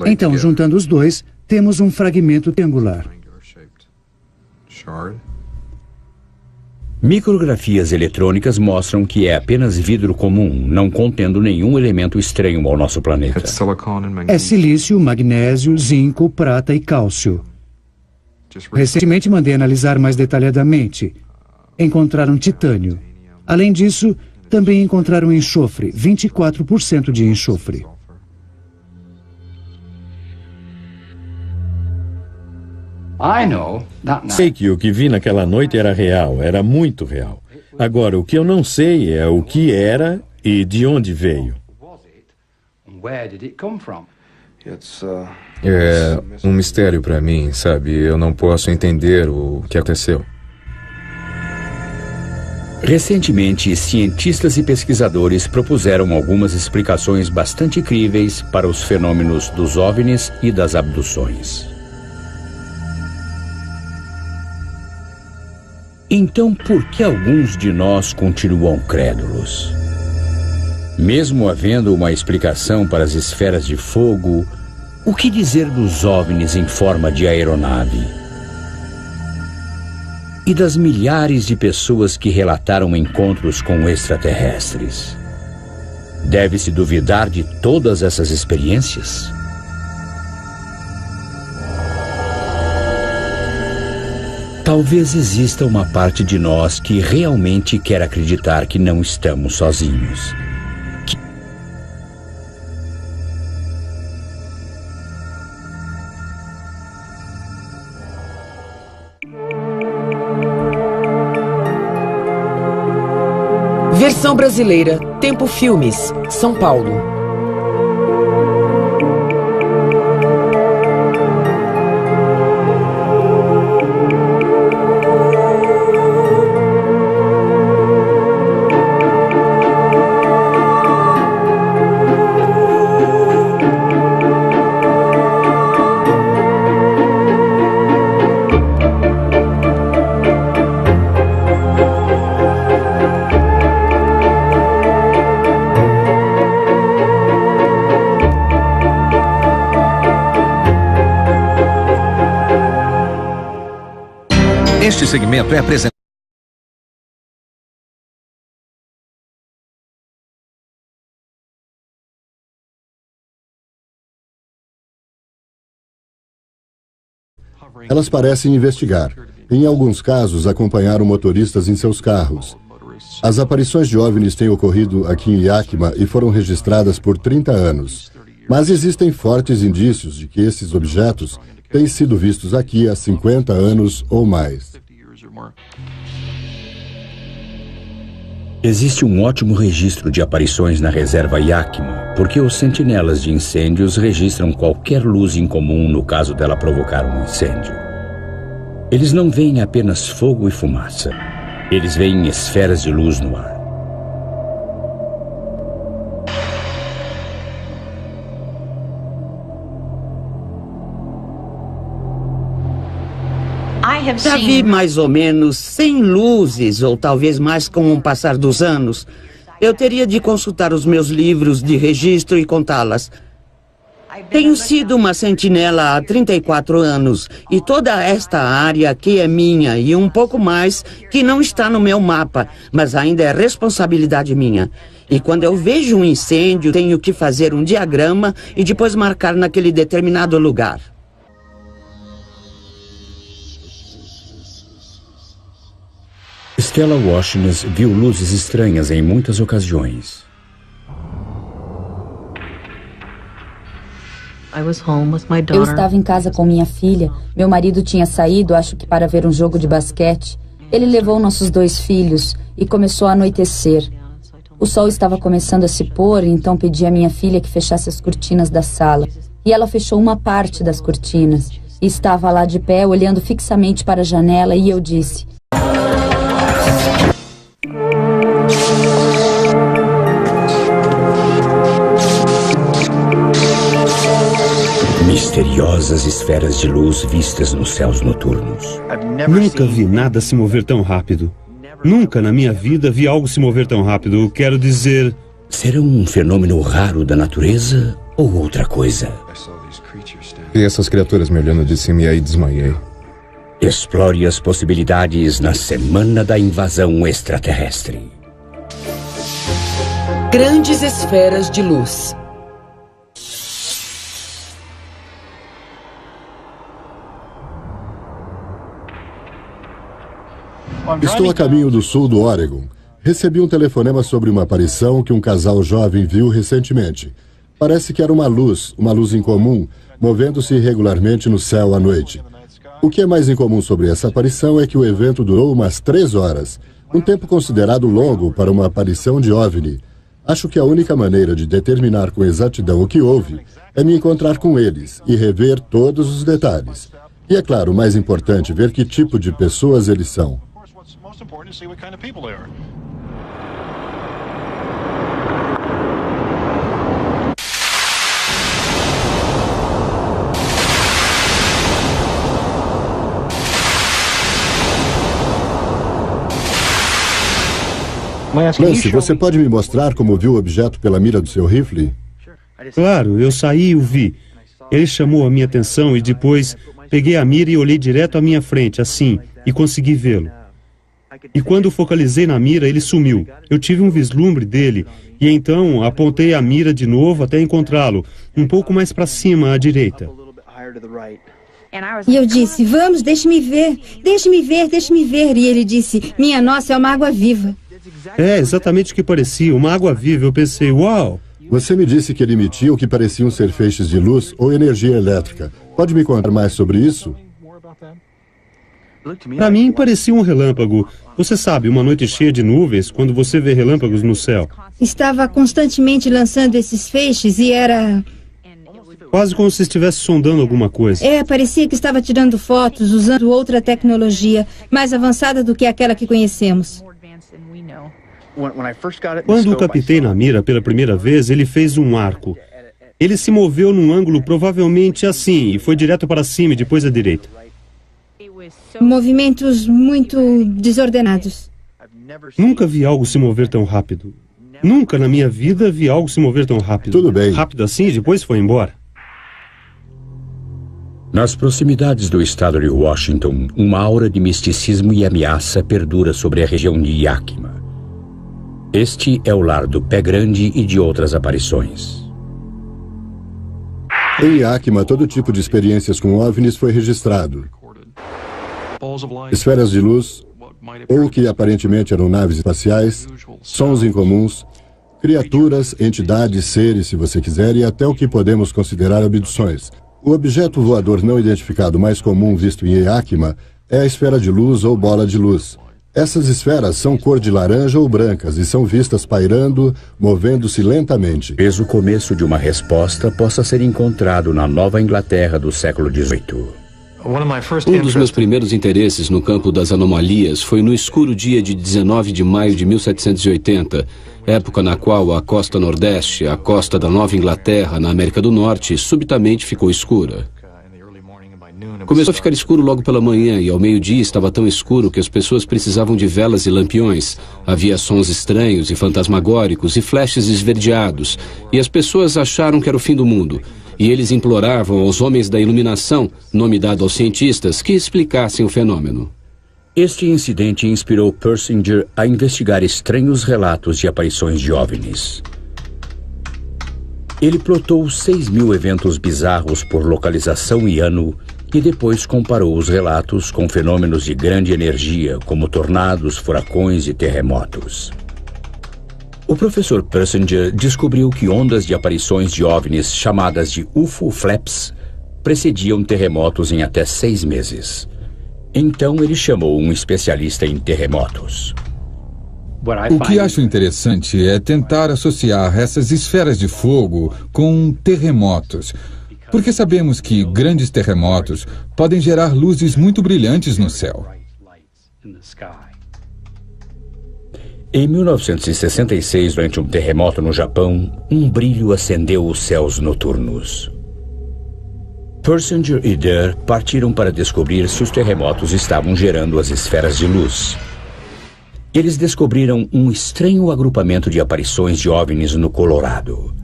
Então, juntando os dois, temos um fragmento triangular. Micrografias eletrônicas mostram que é apenas vidro comum, não contendo nenhum elemento estranho ao nosso planeta. É silício, magnésio, zinco, prata e cálcio. Recentemente mandei analisar mais detalhadamente. Encontraram titânio. Além disso, também encontraram enxofre, 24% de enxofre. Sei que o que vi naquela noite era real, era muito real. Agora, o que eu não sei é o que era e de onde veio. É um mistério para mim, sabe? Eu não posso entender o que aconteceu. Recentemente, cientistas e pesquisadores propuseram algumas explicações bastante críveis para os fenômenos dos OVNIs e das abduções. Então, por que alguns de nós continuam crédulos? Mesmo havendo uma explicação para as esferas de fogo, o que dizer dos OVNIs em forma de aeronave? E das milhares de pessoas que relataram encontros com extraterrestres? Deve-se duvidar de todas essas experiências? Talvez exista uma parte de nós que realmente quer acreditar que não estamos sozinhos. Versão brasileira, Tempo Filmes, São Paulo. Este segmento é apresentado. Elas parecem investigar. Em alguns casos, acompanharam motoristas em seus carros. As aparições de OVNIs têm ocorrido aqui em Yakima e foram registradas por 30 anos. Mas existem fortes indícios de que esses objetos têm sido vistos aqui há 50 anos ou mais. Existe um ótimo registro de aparições na reserva Yakima, porque os sentinelas de incêndios registram qualquer luz incomum no caso dela provocar um incêndio. Eles não veem apenas fogo e fumaça. Eles veem esferas de luz no ar. Já vi mais ou menos 100 luzes, ou talvez mais com o passar dos anos. Eu teria de consultar os meus livros de registro e contá-las. Tenho sido uma sentinela há 34 anos, e toda esta área aqui é minha, e um pouco mais que não está no meu mapa, mas ainda é responsabilidade minha. E quando eu vejo um incêndio, tenho que fazer um diagrama e depois marcar naquele determinado lugar. Stella Washington viu luzes estranhas em muitas ocasiões. Eu estava em casa com minha filha. Meu marido tinha saído, acho que para ver um jogo de basquete. Ele levou nossos 2 filhos e começou a anoitecer. O sol estava começando a se pôr, então pedi à minha filha que fechasse as cortinas da sala. E ela fechou uma parte das cortinas. E estava lá de pé, olhando fixamente para a janela, e eu disse: misteriosas esferas de luz vistas nos céus noturnos. Nunca vi nada se mover tão rápido. Nunca na minha vida vi algo se mover tão rápido. Quero dizer... Será um fenômeno raro da natureza ou outra coisa? Vi essas criaturas me olhando de cima e aí desmaiei. Explore as possibilidades na Semana da Invasão Extraterrestre. Grandes esferas de luz. Estou a caminho do sul do Oregon. Recebi um telefonema sobre uma aparição que um casal jovem viu recentemente. Parece que era uma luz incomum, movendo-se irregularmente no céu à noite. O que é mais incomum sobre essa aparição é que o evento durou umas 3 horas, um tempo considerado longo para uma aparição de OVNI. Acho que a única maneira de determinar com exatidão o que houve é me encontrar com eles e rever todos os detalhes. E é claro, o mais importante, ver que tipo de pessoas eles são. Lance, você pode me mostrar como viu o objeto pela mira do seu rifle? Claro, eu saí e o vi. Ele chamou a minha atenção e depois peguei a mira e olhei direto à minha frente, assim, e consegui vê-lo. E quando focalizei na mira, ele sumiu. Eu tive um vislumbre dele e então apontei a mira de novo até encontrá-lo, um pouco mais para cima, à direita. E eu disse, vamos, deixe-me ver, deixe-me ver, deixe-me ver. E ele disse, minha nossa, é uma água-viva. É exatamente o que parecia, uma água-viva. Eu pensei, uau! Você me disse que ele emitia o que pareciam ser feixes de luz ou energia elétrica. Pode me contar mais sobre isso? Para mim, parecia um relâmpago. Você sabe, uma noite cheia de nuvens, quando você vê relâmpagos no céu. Estava constantemente lançando esses feixes e era... quase como se estivesse sondando alguma coisa. Parecia que estava tirando fotos, usando outra tecnologia, mais avançada do que aquela que conhecemos. Quando o captei na mira pela primeira vez, ele fez um arco. Ele se moveu num ângulo provavelmente assim, e foi direto para cima e depois à direita. Movimentos muito desordenados. Nunca vi algo se mover tão rápido. Nunca na minha vida vi algo se mover tão rápido. Tudo bem. Rápido assim e depois foi embora. Nas proximidades do estado de Washington, uma aura de misticismo e ameaça perdura sobre a região de Yakima. Este é o lar do Pé Grande e de outras aparições. Em Yakima, todo tipo de experiências com OVNIs foi registrado. Esferas de luz, ou que aparentemente eram naves espaciais, sons incomuns, criaturas, entidades, seres, se você quiser, e até o que podemos considerar abduções. O objeto voador não identificado mais comum visto em Yakima é a esfera de luz ou bola de luz. Essas esferas são cor de laranja ou brancas e são vistas pairando, movendo-se lentamente. Talvez o começo de uma resposta possa ser encontrado na Nova Inglaterra do século XVIII. Um dos meus primeiros interesses no campo das anomalias foi no escuro dia de 19 de maio de 1780, época na qual a costa nordeste, a costa da Nova Inglaterra, na América do Norte, subitamente ficou escura. Começou a ficar escuro logo pela manhã e ao meio-dia estava tão escuro que as pessoas precisavam de velas e lampiões. Havia sons estranhos e fantasmagóricos e flashes esverdeados, e as pessoas acharam que era o fim do mundo. E eles imploravam aos homens da iluminação, nome dado aos cientistas, que explicassem o fenômeno. Este incidente inspirou Persinger a investigar estranhos relatos de aparições de OVNIs. Ele plotou 6.000 eventos bizarros por localização e ano e depois comparou os relatos com fenômenos de grande energia, como tornados, furacões e terremotos. O professor Persinger descobriu que ondas de aparições de OVNIs chamadas de UFO flaps precediam terremotos em até 6 meses. Então ele chamou um especialista em terremotos. O que acho interessante é tentar associar essas esferas de fogo com terremotos, porque sabemos que grandes terremotos podem gerar luzes muito brilhantes no céu. Em 1966, durante um terremoto no Japão, um brilho acendeu os céus noturnos. Persinger e Durr partiram para descobrir se os terremotos estavam gerando as esferas de luz. Eles descobriram um estranho agrupamento de aparições de OVNIs no Colorado.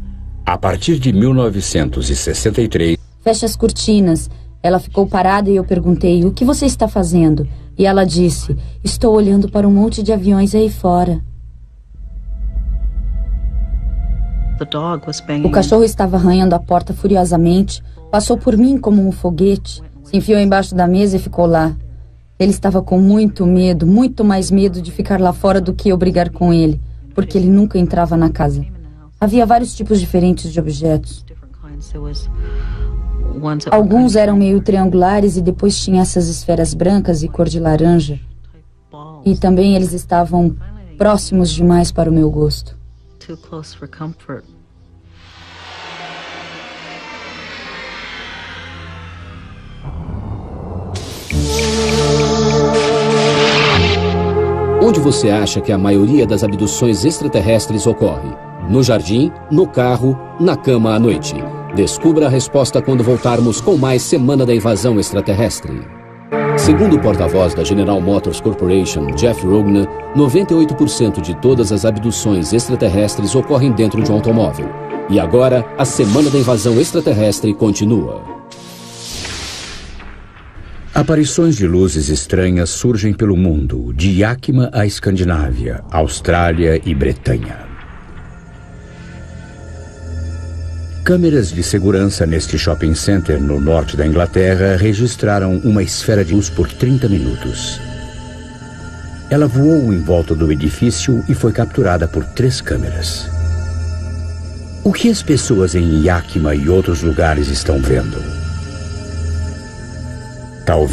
A partir de 1963... Feche as cortinas. Ela ficou parada e eu perguntei, o que você está fazendo? E ela disse, estou olhando para um monte de aviões aí fora. O cachorro estava arranhando a porta furiosamente, passou por mim como um foguete, se enfiou embaixo da mesa e ficou lá. Ele estava com muito medo, muito mais medo de ficar lá fora do que eu brigar com ele, porque ele nunca entrava na casa. Havia vários tipos diferentes de objetos. Alguns eram meio triangulares e depois tinha essas esferas brancas e cor de laranja. E também eles estavam próximos demais para o meu gosto. Onde você acha que a maioria das abduções extraterrestres ocorre? No jardim, no carro, na cama à noite? Descubra a resposta quando voltarmos com mais Semana da Invasão Extraterrestre. Segundo o porta-voz da General Motors Corporation, Jeff Rogner, 98% de todas as abduções extraterrestres ocorrem dentro de um automóvel. E agora, a Semana da Invasão Extraterrestre continua. Aparições de luzes estranhas surgem pelo mundo, de Yakima à Escandinávia, Austrália e Bretanha. Câmeras de segurança neste shopping center no norte da Inglaterra registraram uma esfera de luz por 30 minutos. Ela voou em volta do edifício e foi capturada por 3 câmeras. O que as pessoas em Yakima e outros lugares estão vendo? Talvez